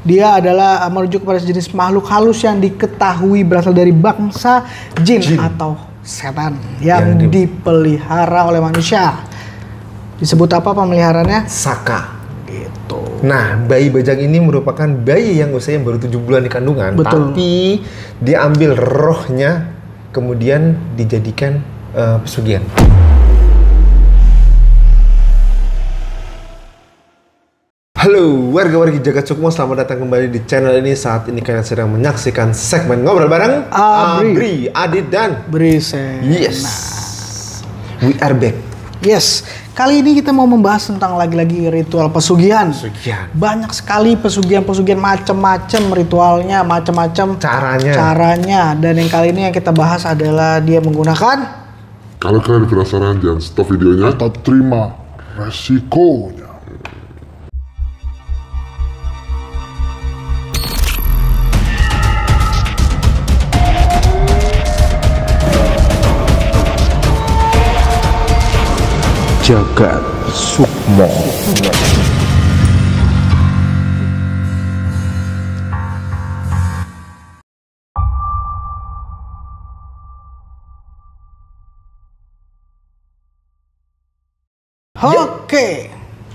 Dia adalah merujuk kepada jenis makhluk halus yang diketahui berasal dari bangsa jin atau setan yang dipelihara oleh manusia. Disebut apa pemeliharaannya? Saka. Gitu. Nah, bayi bajang ini merupakan bayi yang usianya baru 7 bulan di kandungan. Betul. Tapi diambil rohnya kemudian dijadikan pesugihan. Halo warga-wargi jagat sukmo, selamat datang kembali di channel ini. Saat ini kalian sedang menyaksikan segmen ngobrol bareng Abri, Adit dan Brisen. Yes, we are back. Yes, kali ini kita mau membahas tentang lagi-lagi ritual pesugihan. Banyak sekali pesugihan-pesugihan, macam-macam ritualnya, macam-macam caranya. Dan yang kali ini yang kita bahas adalah dia menggunakan. Kalau kalian penasaran, jangan stop videonya atau terima resikonya. Jagat Sukmo.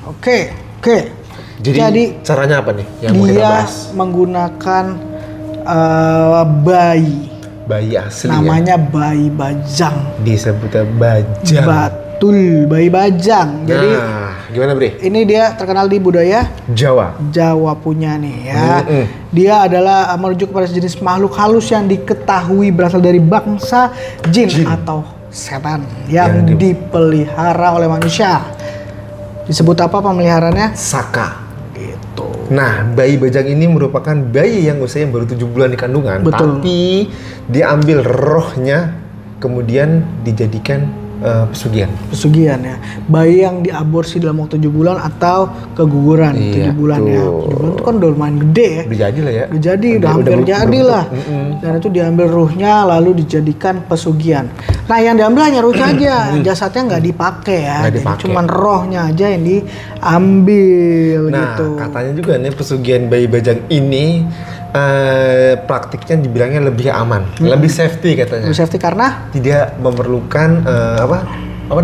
Oke. Jadi caranya apa nih yang mau kita dia bahas? menggunakan bayi Asli namanya bayi bajang. Disebutnya bajang. Betul, bayi bajang. Jadi gimana Bre? ini dia terkenal di budaya Jawa punya nih ya. Dia adalah merujuk kepada jenis makhluk halus yang diketahui berasal dari bangsa jin atau setan yang dipelihara oleh manusia. Disebut apa pemeliharaannya? Saka. Gitu. Nah, bayi bajang ini merupakan bayi yang usianya baru 7 bulan di kandungan. Betul. Tapi diambil rohnya kemudian dijadikan pesugihan ya. Bayi yang diaborsi dalam waktu 7 bulan atau keguguran 7 bulan ya. 7 bulan itu kan udah lumayan gede ya. Udah jadi lah ya. Udah hampir jadi lah. Dan itu diambil ruhnya lalu dijadikan pesugihan. Nah, yang diambil hanya ruhnya aja, jasadnya nggak dipakai ya. Cuman rohnya aja yang diambil gitu. Nah, katanya juga nih pesugihan bayi bajang ini praktiknya dibilangnya lebih aman, lebih safety katanya. Lebih safety karena tidak memerlukan apa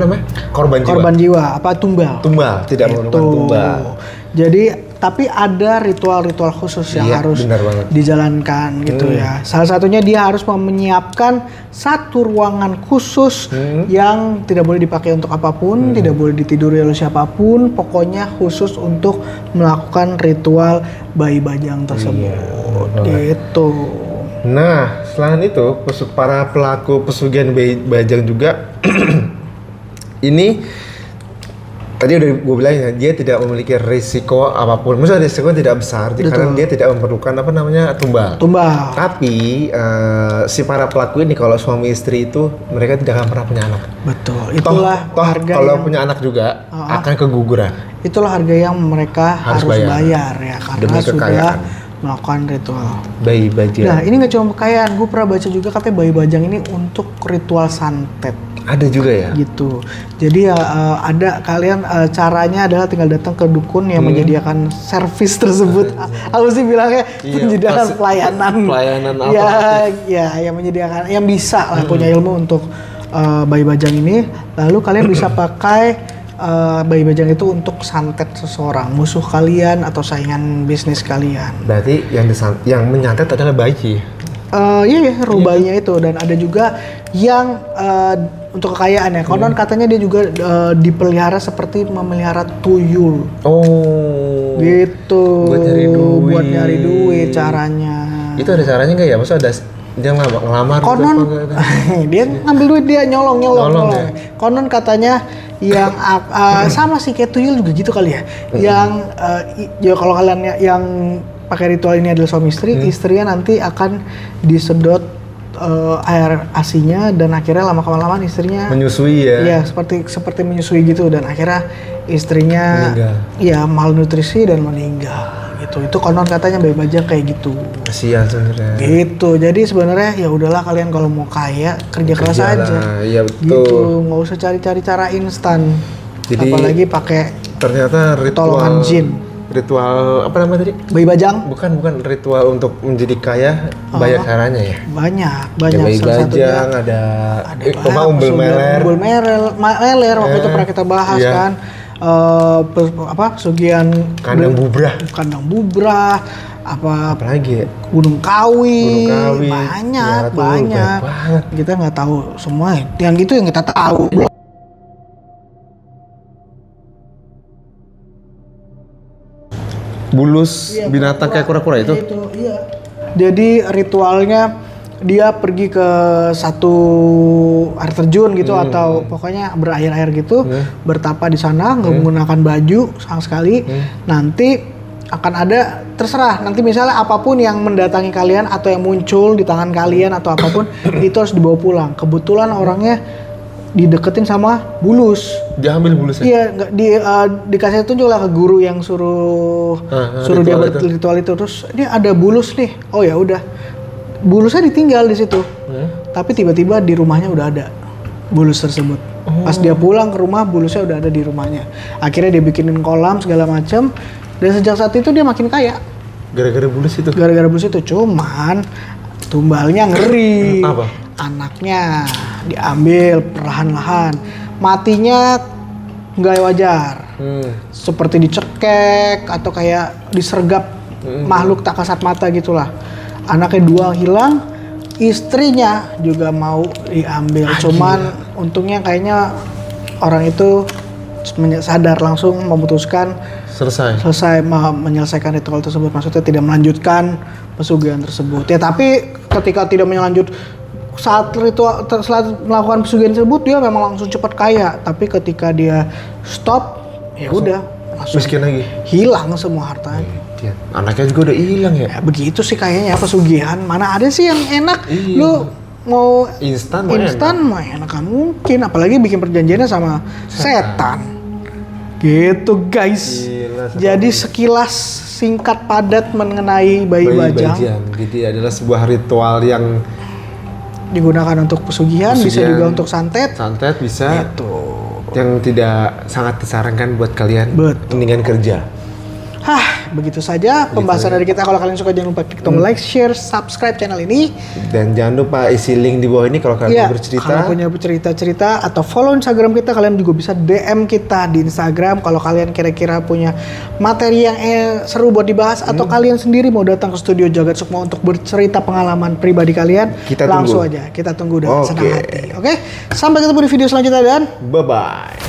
namanya? korban jiwa. Tumbal, tidak memerlukan tumbal. Jadi tapi ada ritual-ritual khusus yang harus dijalankan gitu ya. Salah satunya dia harus menyiapkan satu ruangan khusus yang tidak boleh dipakai untuk apapun, tidak boleh ditiduri oleh siapapun, pokoknya khusus untuk melakukan ritual bayi bajang tersebut. Gitu. Nah, selain itu para pelaku pesugihan bayi bajang juga ini tadi udah gue bilang ya, dia tidak memiliki risiko apapun. Maksudnya risiko tidak besar karena dia tidak memerlukan tumbal. Tapi si para pelaku ini kalau suami istri itu mereka tidak akan pernah punya anak. Betul. Itulah harga kalau punya anak juga akan keguguran. Itulah harga yang mereka harus bayar ya karena demi sudah melakukan ritual bayi bajang. Nah, ini nggak cuma kekayaan, gue pernah baca juga katanya bayi bajang ini untuk ritual santet. Ada juga ya? Gitu. Jadi ada caranya adalah tinggal datang ke dukun yang menyediakan servis tersebut. Aku sih bilangnya menyediakan pelayanan apa? Ya, yang menyediakan, yang bisa lah punya ilmu untuk bayi bajang ini. Lalu kalian bisa pakai bayi bajang itu untuk santet seseorang, musuh kalian atau saingan bisnis kalian. Berarti yang menyantet adalah bayi. Bayinya itu. Dan ada juga yang untuk kekayaan ya. Konon katanya dia juga dipelihara seperti memelihara tuyul. Gitu. Buat nyari duit caranya. Itu ada caranya nggak ya? Maksudnya ada dia ngelamar? Konon dia ngambil duit, dia nyolong. Ya? Konon katanya yang sama sih kayak tuyul juga gitu kali ya. Yang kalau kalian yang pakai ritual ini adalah suami istri, istrinya nanti akan disedot air asinya dan akhirnya lama-kelamaan istrinya menyusui ya. Iya, seperti menyusui gitu dan akhirnya istrinya malnutrisi dan meninggal gitu. Itu konon katanya bayi bajang kayak gitu. Kasihan sebenarnya. Gitu. Jadi sebenarnya ya udahlah, kalian kalau mau kaya kerja keras aja. Iya betul. Gitu, nggak usah cari-cari cara instan. Jadi apalagi pakai ternyata tolongan jin. Ritual apa namanya tadi? Bayi bajang? Bukan ritual untuk menjadi kaya banyak caranya ya. Banyak. Ada bayi bajang, ada umbul meler waktu itu pernah kita bahas kan. Pesugihan kandang bubrah, apalagi ya? Gunung Kawi. Banyak. Kita nggak tahu semua. Yang itu yang kita tahu. Bulus binatang kayak kura-kura itu? Iya. Jadi ritualnya dia pergi ke satu air terjun gitu atau pokoknya berair-air gitu, bertapa di sana, nggak menggunakan baju sama sekali. Nanti akan ada terserah. Nanti misalnya apapun yang mendatangi kalian atau yang muncul di tangan kalian atau apapun itu harus dibawa pulang. Kebetulan orangnya dideketin sama Bulus. Dia ambil Bulusnya? Iya, dikasih tunjuk lah ke guru yang suruh dia ritual itu. Terus ini ada Bulus nih. Oh ya udah. Bulusnya ditinggal di situ. Tapi tiba-tiba di rumahnya udah ada Bulus tersebut. Pas dia pulang ke rumah, Bulusnya udah ada di rumahnya. Akhirnya dia bikinin kolam segala macam. Dan sejak saat itu dia makin kaya. Gara-gara Bulus itu? Gara-gara Bulus itu. Cuman tumbalnya ngeri. Apa? Anaknya diambil perlahan-lahan, matinya nggak wajar, seperti dicekek atau kayak disergap makhluk tak kasat mata gitulah. Anaknya 2 hilang, istrinya juga mau diambil. Cuman untungnya kayaknya orang itu sadar langsung memutuskan selesai menyelesaikan ritual tersebut, maksudnya tidak melanjutkan pesugihan tersebut. Ya tapi ketika tidak melanjut saat melakukan pesugihan tersebut dia memang langsung cepat kaya, tapi ketika dia stop ya udah langsung miskin lagi, hilang semua hartanya. Anaknya juga udah hilang ya. Begitu sih kayaknya pesugihan. Mana ada sih yang enak? Lu mau instan mah enak kan mungkin, apalagi bikin perjanjiannya sama setan. Gitu guys. Jadi sekilas singkat padat mengenai bayi bajang. Jadi adalah sebuah ritual yang digunakan untuk pesugihan, bisa juga untuk santet bisa. Gitu. Yang tidak sangat disarankan buat kalian. Mendingan kerja. Begitu saja pembahasan dari kita. Kalau kalian suka jangan lupa klik tombol like, share, subscribe channel ini. Dan jangan lupa isi link di bawah ini kalau kalian bercerita. Kalau punya cerita-cerita atau follow Instagram kita, kalian juga bisa DM kita di Instagram. Kalau kalian kira-kira punya materi yang seru buat dibahas atau kalian sendiri mau datang ke studio Jagat Sukma untuk bercerita pengalaman pribadi kalian, langsung aja kita tunggu dengan senang hati. Oke? Sampai ketemu di video selanjutnya dan bye-bye.